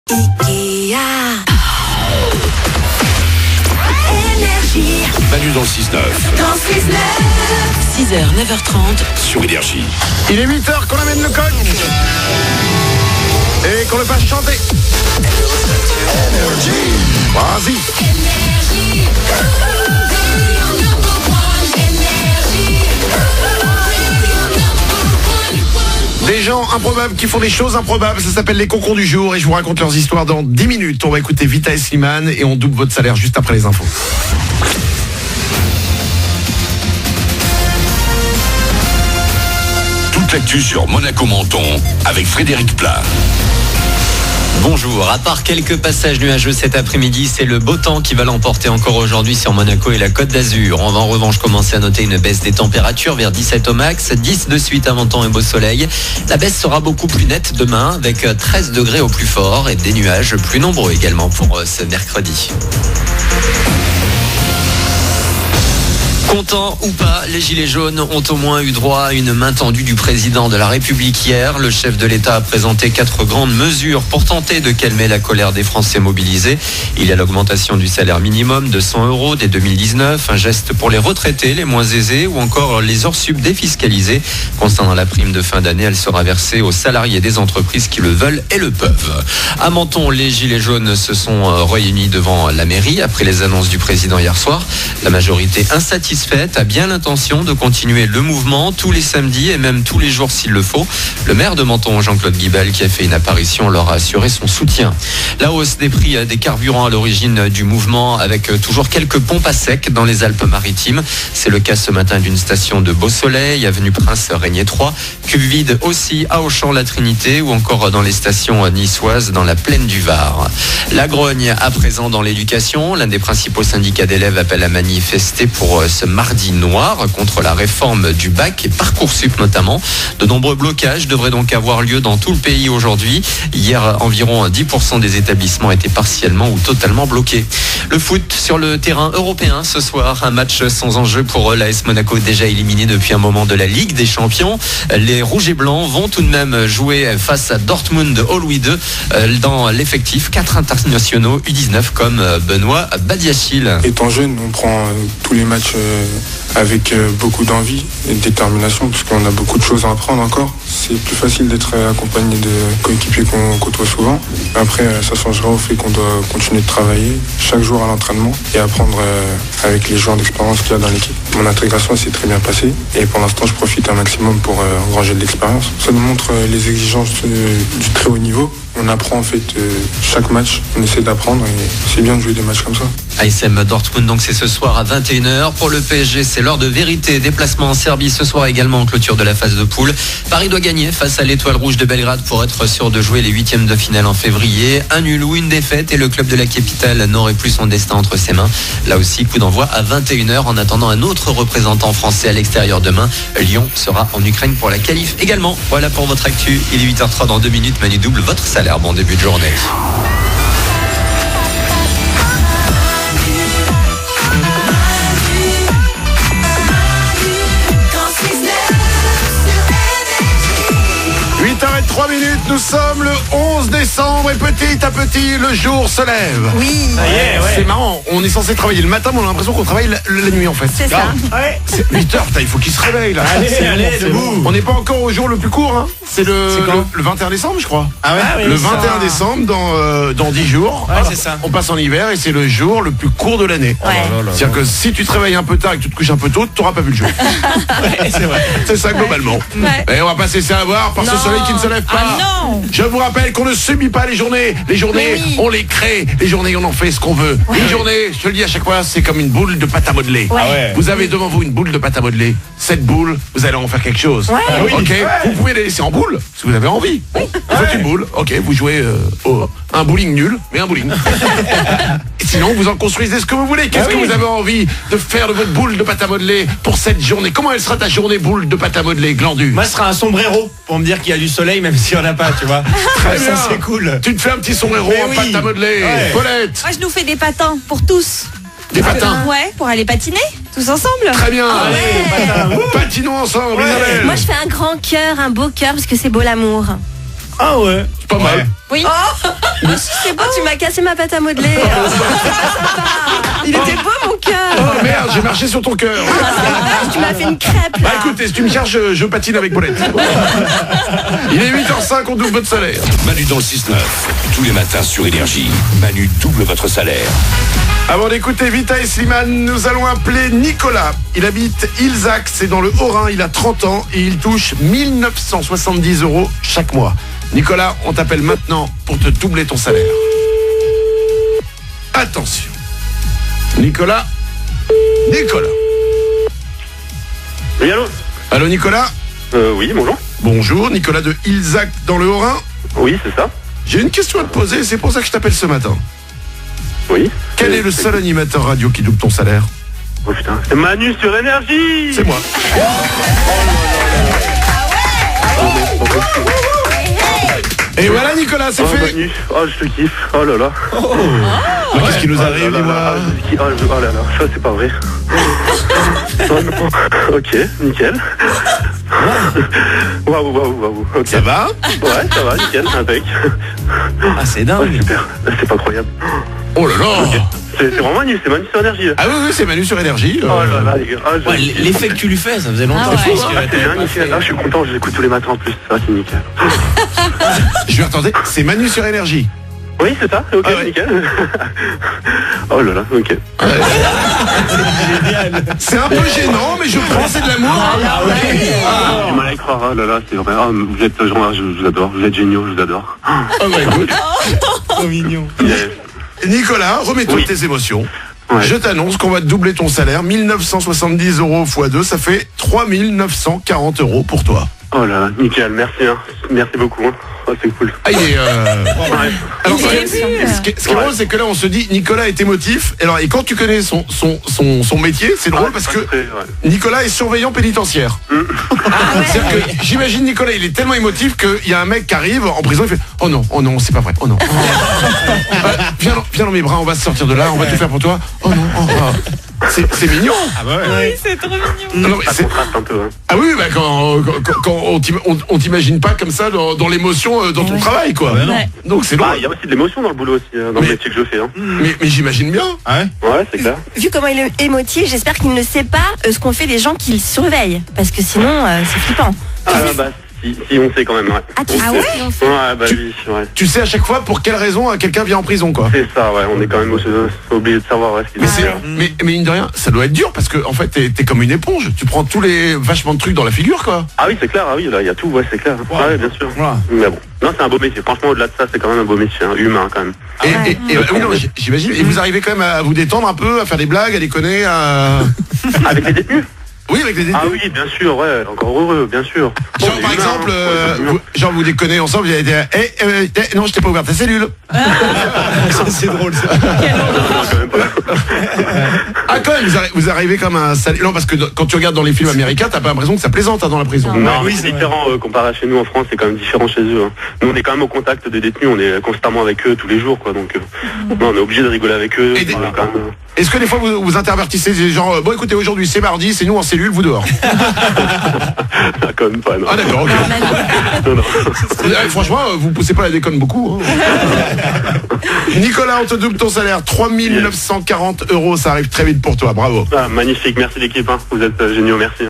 Ikea. Énergie. Manu dans le 6-9. Dans 6-9. 6h, 9h30. Sur Énergie. Il est 8h qu'on amène le coq et qu'on le fasse chanter. Vas-y. Des gens improbables qui font des choses improbables, ça s'appelle les concours du jour et je vous raconte leurs histoires dans 10 minutes. On va écouter Vita et Slimane et on double votre salaire juste après les infos. Toute l'actu sur Monaco-Menton avec Frédéric Plat. Bonjour, à part quelques passages nuageux cet après-midi, c'est le beau temps qui va l'emporter encore aujourd'hui sur Monaco et la Côte d'Azur. On va en revanche commencer à noter une baisse des températures vers 17 au max, 10 de suite avant temps et beau soleil. La baisse sera beaucoup plus nette demain avec 13 degrés au plus fort et des nuages plus nombreux également pour ce mercredi. Contents ou pas, les Gilets jaunes ont au moins eu droit à une main tendue du président de la République hier. Le chef de l'État a présenté 4 grandes mesures pour tenter de calmer la colère des Français mobilisés. Il y a l'augmentation du salaire minimum de 100 € dès 2019, un geste pour les retraités les moins aisés ou encore les heures sub défiscalisées. Concernant la prime de fin d'année, elle sera versée aux salariés des entreprises qui le veulent et le peuvent. À Menton, les Gilets jaunes se sont réunis devant la mairie après les annonces du président hier soir. La majorité insatisfaite a bien l'intention de continuer le mouvement tous les samedis et même tous les jours s'il le faut. Le maire de Menton, Jean-Claude Guibal, qui a fait une apparition, leur a assuré son soutien. La hausse des prix des carburants à l'origine du mouvement avec toujours quelques pompes à sec dans les Alpes-Maritimes. C'est le cas ce matin d'une station de Beau-Soleil, avenue Prince Régnier 3, cuve vide aussi à Auchan-la Trinité ou encore dans les stations niçoises dans la plaine du Var. La grogne à présent dans l'éducation. L'un des principaux syndicats d'élèves appelle à manifester pour ce mardi noir contre la réforme du bac et Parcoursup notamment. De nombreux blocages devraient donc avoir lieu dans tout le pays aujourd'hui. Hier, environ 10% des établissements étaient partiellement ou totalement bloqués. Le foot sur le terrain européen ce soir, un match sans enjeu pour l'AS Monaco déjà éliminé depuis un moment de la Ligue des Champions. Les Rouges et Blancs vont tout de même jouer face à Dortmund au Louis II dans l'effectif 4 internationaux U19 comme Benoît Badiachil. Étant jeune, on prend tous les matchs avec beaucoup d'envie et de détermination parce qu'on a beaucoup de choses à apprendre encore. C'est plus facile d'être accompagné de coéquipiers qu'on côtoie souvent. Après, ça changera au fait qu'on doit continuer de travailler chaque jour à l'entraînement et apprendre avec les joueurs d'expérience qu'il y a dans l'équipe. Mon intégration s'est très bien passée et pour l'instant, je profite un maximum pour engranger de l'expérience. Ça nous montre les exigences du très haut niveau. On apprend en fait chaque match, on essaie d'apprendre et c'est bien de jouer des matchs comme ça. ASM Dortmund, donc c'est ce soir à 21h. Pour le PSG, c'est l'heure de vérité. Déplacement en Serbie ce soir également en clôture de la phase de poule. Paris doit gagner face à l'Étoile Rouge de Belgrade pour être sûr de jouer les 8e de finale en février. Un nul ou une défaite et le club de la capitale n'aurait plus son destin entre ses mains. Là aussi, coup d'envoi à 21h en attendant un autre représentant français à l'extérieur demain. Lyon sera en Ukraine pour la qualif également. Voilà pour votre actu. Il est 8h03 dans 2 minutes. Manu double votre salaire. Bon début de journée. Arrête 3 minutes, nous sommes le 11 décembre et petit à petit le jour se lève. Oui. C'est marrant, on est censé travailler le matin mais on a l'impression qu'on travaille la nuit en fait. C'est ça. C'est 8h, il faut qu'il se réveille là. Allez, debout. On n'est pas encore au jour le plus court hein. C'est le 21 décembre je crois. Le 21 décembre dans 10 jours. Ouais, c'est ça. On passe en hiver et c'est le jour le plus court de l'année. C'est-à-dire que si tu te réveilles un peu tard et que tu te couches un peu tôt, tu n'auras pas vu le jour. C'est vrai. C'est ça globalement. Et on va pas se laisser avoir par ce soleil qui ne se lève pas. non. Je vous rappelle qu'on ne subit pas les journées. Les journées, on les crée. Les journées, on en fait ce qu'on veut. Une journée, je te le dis à chaque fois, c'est comme une boule de pâte à modeler. Vous avez devant vous une boule de pâte à modeler. Cette boule, vous allez en faire quelque chose. Ok. Vous pouvez la laisser en boule si vous avez envie. Vous faites une boule. Ok. Vous jouez un bowling nul, mais un bowling. Et sinon, vous en construisez ce que vous voulez. Qu'est-ce que vous avez envie de faire de votre boule de pâte à modeler pour cette journée? Comment elle sera ta journée boule de pâte à modeler, Glandu? Moi, ce sera un sombrero pour me dire qu'il y a du soleil, même s'il n'y en a pas, tu vois. Très bien. Ça, c'est cool. Tu te fais un petit sombrero en pâte à modeler. Paulette, Moi, je nous fais des patins pour tous. des patins. Ouais, pour aller patiner, tous ensemble. Très bien. Patinons ensemble, Isabelle. Moi, je fais un grand cœur, un beau cœur, parce que c'est beau l'amour. Ah ouais. C'est pas mal. Oui. C'est beau. Tu m'as cassé ma pâte à modeler. C'est pas sympa. Il était beau mon cœur. Oh merde, j'ai marché sur ton cœur. Tu m'as fait une crêpe là. Bah écoutez, si tu me cherches, je patine avec Paulette. Il est 8h05, on double votre salaire. Manu dans le 6-9. Tous les matins sur Énergie. Manu double votre salaire. Avant d'écouter Vita et Slimane, nous allons appeler Nicolas. Il habite Ilzac, c'est dans le Haut-Rhin, il a 30 ans et il touche 1970 € chaque mois. Nicolas, on t'appelle maintenant pour te doubler ton salaire. Attention. Nicolas. Oui, allô? Allô Nicolas? Oui, bonjour. Bonjour, Nicolas de Ilzac dans le Haut-Rhin. Oui, c'est ça. J'ai une question à te poser, c'est pour ça que je t'appelle ce matin. Oui. Quel est le seul animateur radio qui double ton salaire? Oh putain, c'est Manu sur Énergie. C'est moi. Et voilà Nicolas, c'est fait. Manu, oh je te kiffe, oh là là. Mais qu'est-ce qui nous arrive, dis-moi? Oh là là, ça c'est pas vrai. Oh non. Ok, nickel. Waouh, ok. Ça va? Ouais, ça va, nickel, impec. Ah, c'est Oh, dingue. super, c'est pas croyable. Oh là là. C'est vraiment Manu, c'est Manu sur Énergie. Ah oui, c'est Manu sur Énergie. Oh là là, les gars. Oh, Ouais, l'effet que tu lui fais, ça faisait longtemps. Ah ouais. je pense que Ah, c'est bien, nickel. Ah, je suis content, je l'écoute tous les matins en plus. Ah, c'est nickel. Je vais attendre, c'est Manu sur Énergie. Oui, c'est ça, ok, Ah ouais. nickel. Oh là là, ok. C'est un peu gênant, mais je prends, c'est de l'amour. J'ai du mal à y croire, oh là là, c'est vrai. Ah, vous êtes genre, je vous adore, vous êtes géniaux, je vous adore. Oh bah écoute. trop mignon. Yes. Nicolas, remets-toi Oui. tes émotions. Ouais. Je t'annonce qu'on va te doubler ton salaire. 1970 € x 2, ça fait 3940 € pour toi. Oh là là, nickel, merci, hein. Merci beaucoup. Hein. Oh, c'est cool. Ah, il est, Ouais. Alors, Il est ce ému. qui est drôle, c'est que là, on se dit, Nicolas est émotif. Alors, et quand tu connais son métier, c'est drôle parce que Ouais. Nicolas est surveillant pénitentiaire. C'est-à-dire que j'imagine Nicolas, il est tellement émotif qu'il y a un mec qui arrive en prison, il fait oh non, c'est pas vrai, oh non. Viens dans mes bras, on va se sortir de là, on va tout faire pour toi. Oh non, c'est mignon. Ah bah ouais. C'est trop mignon. Non, mais Ça c'est- contraste un peu, hein. Ah oui, bah quand on t'imagine pas comme ça dans l'émotion dans ton travail, quoi. bah non. Ouais. Donc c'est Ah, drôle. il y a aussi de l'émotion dans le boulot aussi, dans Mais- le métier que je fais, hein. Mais j'imagine bien. Ah ouais. Ouais, c'est clair. Vu comment il est émotif, j'espère qu'il ne sait pas ce qu'on fait des gens qui le surveillent. Parce que sinon, c'est flippant. Ah bah, si on sait quand même, ouais. Ah, tu On sais sait. si on sait. Ouais, bah Tu- oui, ouais. Tu sais à chaque fois pour quelle raison quelqu'un vient en prison, quoi. C'est ça, ouais, on est quand même obligé de savoir ce qu'il Mais, fait. mais mine de rien, ça doit être dur parce que en fait t'es comme une éponge. Tu prends tous les vachement de trucs dans la figure, quoi. Ah oui, c'est clair, ah oui, là, il y a tout, ouais, c'est clair. Wow. Ah ouais, bien sûr. Voilà. Mais bon, non, c'est un beau métier. Franchement, au-delà de ça, c'est quand même un beau métier, hein, humain, quand même. Oui, non, j'imagine. Et vous arrivez quand même à vous détendre un peu, à faire des blagues, à déconner, à... Avec les détenus? Oui, avec les détenus. Ah oui, bien sûr, ouais, encore heureux, bien sûr. Genre On est par humain, exemple, hein. Ouais, c'est humain. genre vous déconnez ensemble, vous allez dire non, je t'ai pas ouvert ta cellule. C'est drôle ça. Quand même pas. Ah quand même, vous arrivez comme un sale. Non, parce que quand tu regardes dans les films américains, t'as pas l'impression que ça plaisante dans la prison. Non, oui, mais c'est c'est différent comparé à chez nous en France, c'est quand même différent chez eux. Hein. Nous, on est quand même au contact des détenus, on est constamment avec eux tous les jours, quoi. Donc, non, on est obligé de rigoler avec eux. Et des- Voilà, quand même, Est-ce que des fois vous intervertissez, c'est genre bon écoutez aujourd'hui c'est mardi, c'est nous en cellule, vous dehors. quand même pas, non. Ah d'accord, ok. Non, non. Franchement, vous poussez pas la déconne beaucoup. Hein. Nicolas, on te double ton salaire, 3940 €, ça arrive très vite pour toi, bravo. Ah, magnifique, merci l'équipe, hein. Vous êtes géniaux, merci.